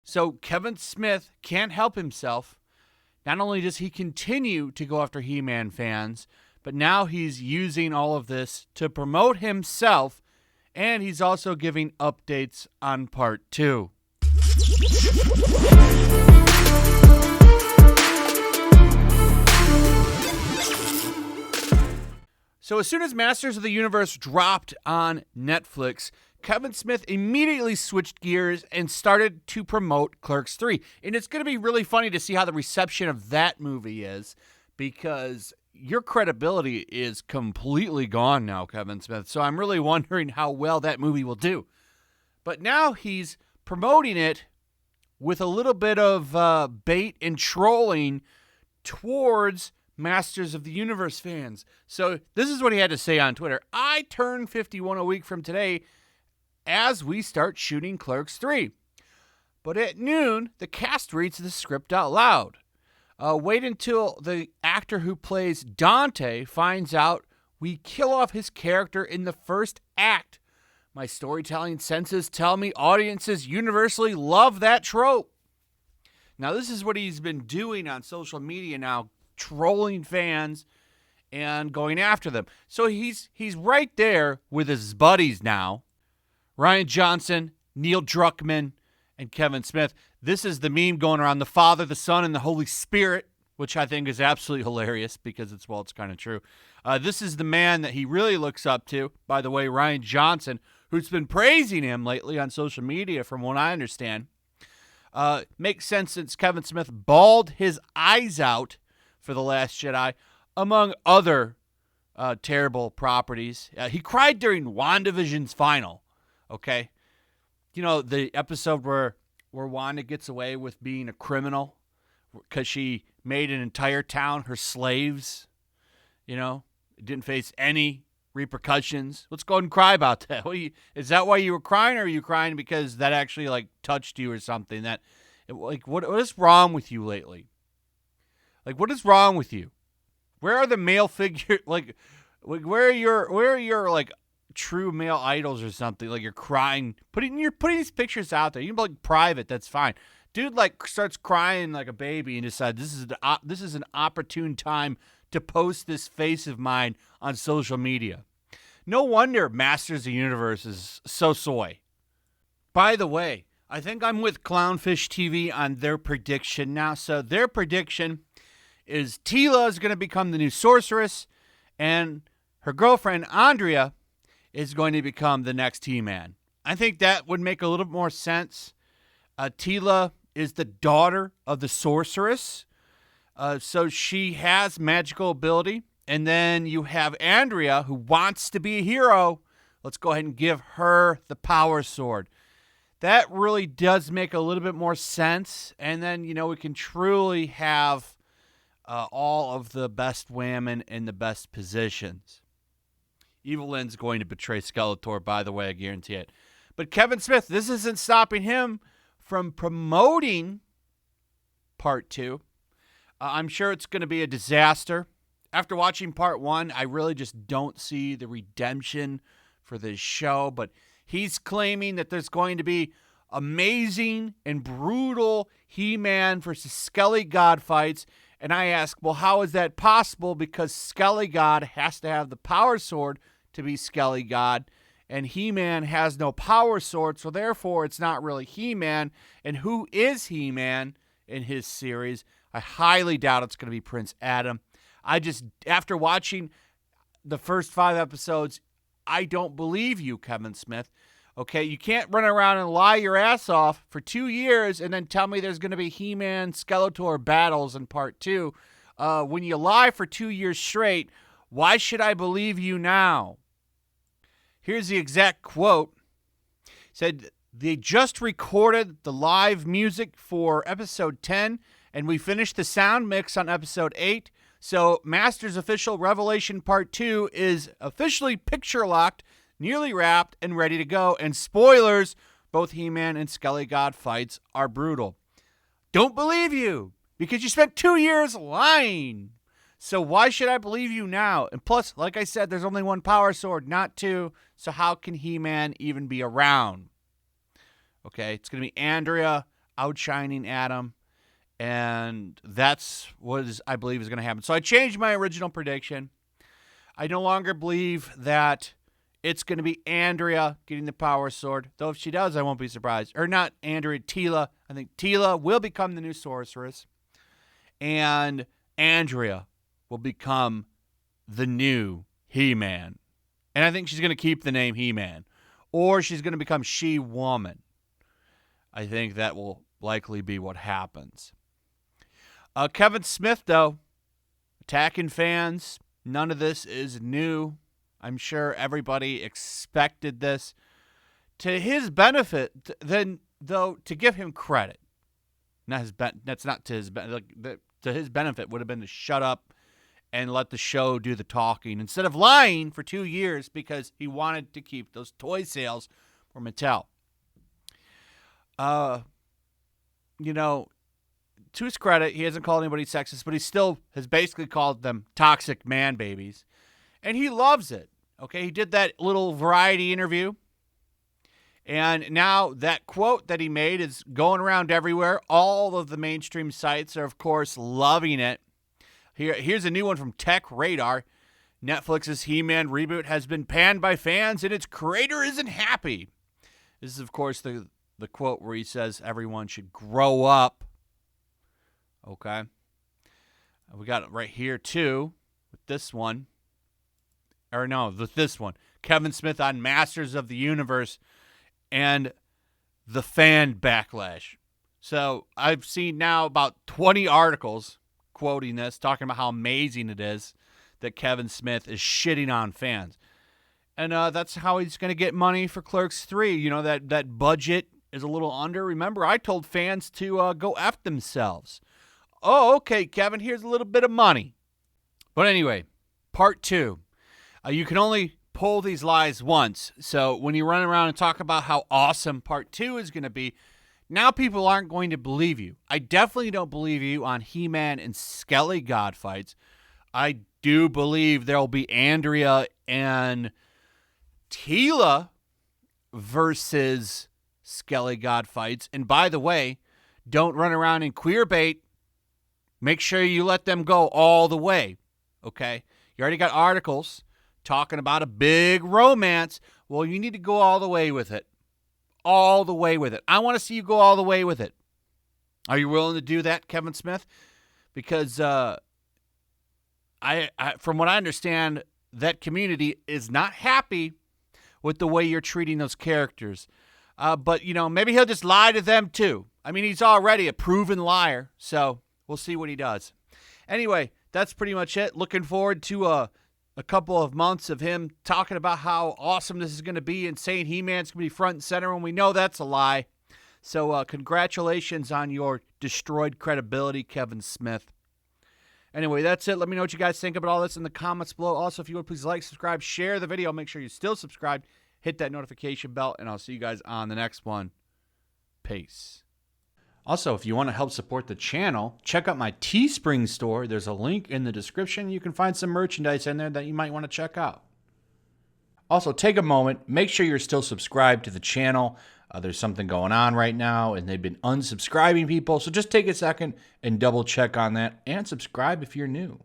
So Kevin Smith can't help himself. Not only does he continue to go after He-Man fans, but now he's using all of this to promote himself, and he's also giving updates on Part 2. So as soon as Masters of the Universe dropped on Netflix, Kevin Smith immediately switched gears and started to promote Clerks III. And it's going to be really funny to see how the reception of that movie is, because your credibility is completely gone now, Kevin Smith. So I'm really wondering how well that movie will do. But now he's promoting it with a little bit of bait and trolling towards Masters of the Universe fans. So this is what he had to say on Twitter. I turn 51 a week from today as we start shooting Clerks 3. But at noon, the cast reads the script out loud. Wait until the actor who plays Dante finds out we kill off his character in the first act. My storytelling senses tell me audiences universally love that trope. Now, this is what he's been doing on social media now, trolling fans and going after them. So he's right there with his buddies now. Rian Johnson, Neil Druckmann, and Kevin Smith. This is the meme going around, the Father, the Son, and the Holy Spirit, which I think is absolutely hilarious because it's kind of true. This is the man that he really looks up to, by the way, Rian Johnson, who's been praising him lately on social media from what I understand. Makes sense since Kevin Smith bawled his eyes out for The Last Jedi, among other terrible properties. He cried during WandaVision's final, okay? You know, the episode where Wanda gets away with being a criminal because she made an entire town her slaves, didn't face any repercussions. Let's go ahead and cry about that. Is that why you were crying, or are you crying because that actually, touched you or something? What is wrong with you lately? What is wrong with you? Where are the male figure? Where are your true male idols or something? You're crying, you're putting these pictures out there. You can be private, that's fine. Dude starts crying like a baby and decides this is an opportune time to post this face of mine on social media. No wonder Masters of the Universe is so soy. By the way, I think I'm with Clownfish TV on their prediction now. So their prediction is Teela is going to become the new sorceress, and her girlfriend, Andrea, is going to become the next He-Man. I think that would make a little more sense. Teela is the daughter of the sorceress, so she has magical ability. And then you have Andrea, who wants to be a hero. Let's go ahead and give her the power sword. That really does make a little bit more sense. And then, we can truly have all of the best women in the best positions. Evelyn's going to betray Skeletor, by the way, I guarantee it. But Kevin Smith, this isn't stopping him from promoting Part 2. I'm sure it's going to be a disaster. After watching Part 1, I really just don't see the redemption for this show. But he's claiming that there's going to be amazing and brutal He-Man versus Skelly God fights. And I ask, well, how is that possible? Because Skelly God has to have the power sword to be Skelly God, and He-Man has no power sword, so therefore it's not really He-Man. And who is He-Man in his series? I highly doubt it's going to be Prince Adam. After watching the first 5 episodes, I don't believe you, Kevin Smith. Okay, you can't run around and lie your ass off for 2 years and then tell me there's going to be He-Man, Skeletor battles in Part 2. When you lie for 2 years straight, why should I believe you now? Here's the exact quote. It said, they just recorded the live music for Episode 10, and we finished the sound mix on Episode 8. So Masters Official Revelation Part 2 is officially picture-locked, nearly wrapped, and ready to go. And spoilers, both He-Man and Skelly God fights are brutal. Don't believe you, because you spent 2 years lying. So why should I believe you now? And plus, like I said, there's only one power sword, not 2. So how can He-Man even be around? Okay, it's going to be Andrea, outshining Adam. And that's what I believe is going to happen. So I changed my original prediction. I no longer believe that it's going to be Andrea getting the power sword. Though if she does, I won't be surprised. Or not Andrea, Teela. I think Teela will become the new sorceress. And Andrea will become the new He-Man. And I think she's going to keep the name He-Man. Or she's going to become She-Woman. I think that will likely be what happens. Kevin Smith, though, attacking fans. None of this is new. I'm sure everybody expected this. To his benefit, then, though, to give him credit. That's not to his benefit. To his benefit would have been to shut up and let the show do the talking instead of lying for 2 years because he wanted to keep those toy sales for Mattel. To his credit, he hasn't called anybody sexist, but he still has basically called them toxic man babies. And he loves it. Okay, he did that little variety interview. And now that quote that he made is going around everywhere. All of the mainstream sites are, of course, loving it. Here's a new one from Tech Radar. Netflix's He-Man reboot has been panned by fans, and its creator isn't happy. This is, of course, the quote where he says everyone should grow up. Okay. We got it right here, too, with this one. Or no, with this one. Kevin Smith on Masters of the Universe and the fan backlash. So I've seen now about 20 articles quoting this, talking about how amazing it is that Kevin Smith is shitting on fans. And that's how he's going to get money for Clerks 3. You know, that budget is a little under. Remember, I told fans to go F themselves. Oh, okay, Kevin, here's a little bit of money. But anyway, part 2. You can only pull these lies once. So when you run around and talk about how awesome part 2 is going to be, now people aren't going to believe you. I definitely don't believe you on He-Man and Skelly God fights. I do believe there will be Andrea and Teela versus Skelly God fights. And by the way, don't run around and queer bait. Make sure you let them go all the way, okay? You already got articles talking about a big romance. Well, you need to go all the way with it. All the way with it. I want to see you go all the way with it. Are you willing to do that, Kevin Smith? Because I from what I understand, that community is not happy with the way you're treating those characters. But, maybe he'll just lie to them, too. I mean, he's already a proven liar, so we'll see what he does. Anyway, that's pretty much it. Looking forward to a couple of months of him talking about how awesome this is going to be and saying He-Man's going to be front and center, and we know that's a lie. So congratulations on your destroyed credibility, Kevin Smith. Anyway, that's it. Let me know what you guys think about all this in the comments below. Also, if you would, please like, subscribe, share the video. Make sure you're still subscribed. Hit that notification bell, and I'll see you guys on the next one. Peace. Also, if you want to help support the channel, check out my Teespring store. There's a link in the description. You can find some merchandise in there that you might want to check out. Also, take a moment. Make sure you're still subscribed to the channel. There's something going on right now, and they've been unsubscribing people. So just take a second and double check on that and subscribe if you're new.